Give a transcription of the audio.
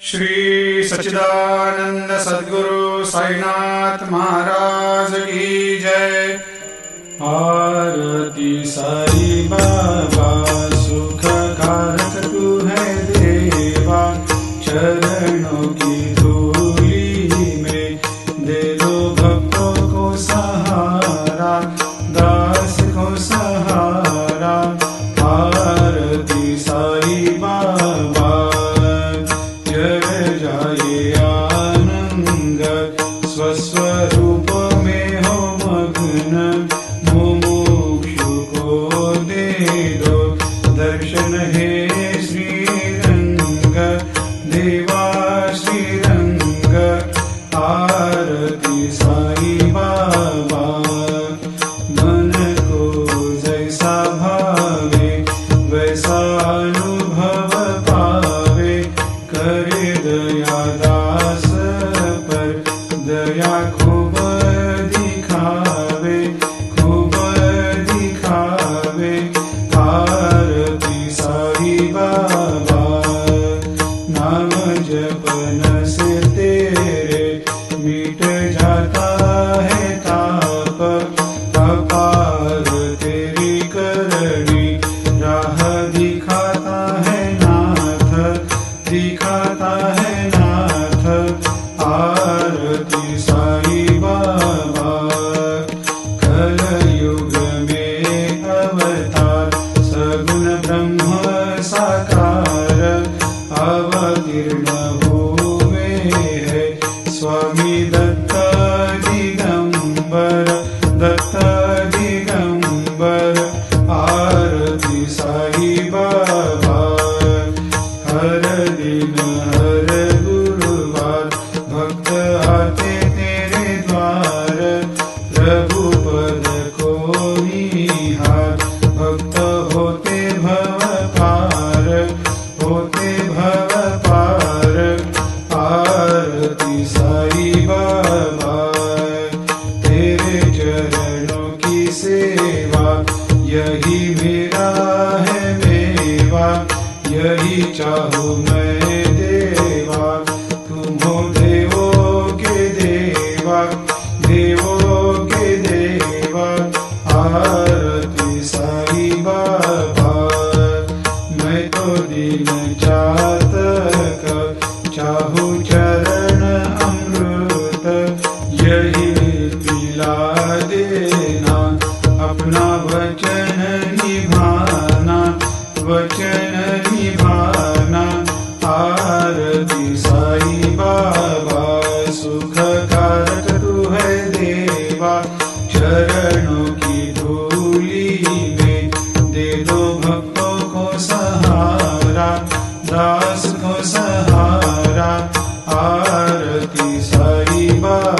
श्री सच्चिदानंद सद्गुरु साईनाथ महाराज की जय। आरती साई बाबा सुख कारक तू है देवा, चरणों की धूली में दे दो भक्तों को सहारा, दास को सहारा। आरती साई बाबा जय जाए आनंद, स्वस्वरूप में हो मग्न, मुमुक्षु को दे दो दर्शन हे श्रीरंग, देवा श्रीरंग। आरती साई बाबा मन को जैसा भावे वैसा अनुभव पावे, करे दया दास पर दया खूब दिखावे, खूब दिखावे। आरती साई बाबा नाम जपन से तेरे मिट जाता है ताप, अपार तेरी करनी राह दिखाता है नाथ, दिखाता है नाथ। आरती साई बाबा कलयुग में अवतार, सगुण ब्रह्म साकार अवतीर्ण हुए है स्वामी दत्त दिगंबर, दत्त दिगंबर। आरती साई बाबा हर दिन हर गुरुवार भक्त आते तेरे द्वार, रघुपद को निहार भक्त होते भव पार, होते भव पार। आरती साई बाबा तेरे चरणों की सेवा, यही मेरा है मेवा, यही चाहूँ मैं देवा। तुम हो देवों के देवा, देवों के देवा। आरती साई बाबा मैं तो दीन चातक, चाहूँ चरण अमृत, यही पिला देना, अपना वचन निभाना, वचन निभाना। आरती साई बाबा सुख कारक तू है देवा, चरणों की धूली में दे दो भक्तों को सहारा, दास को सहारा। आरती साई बाबा।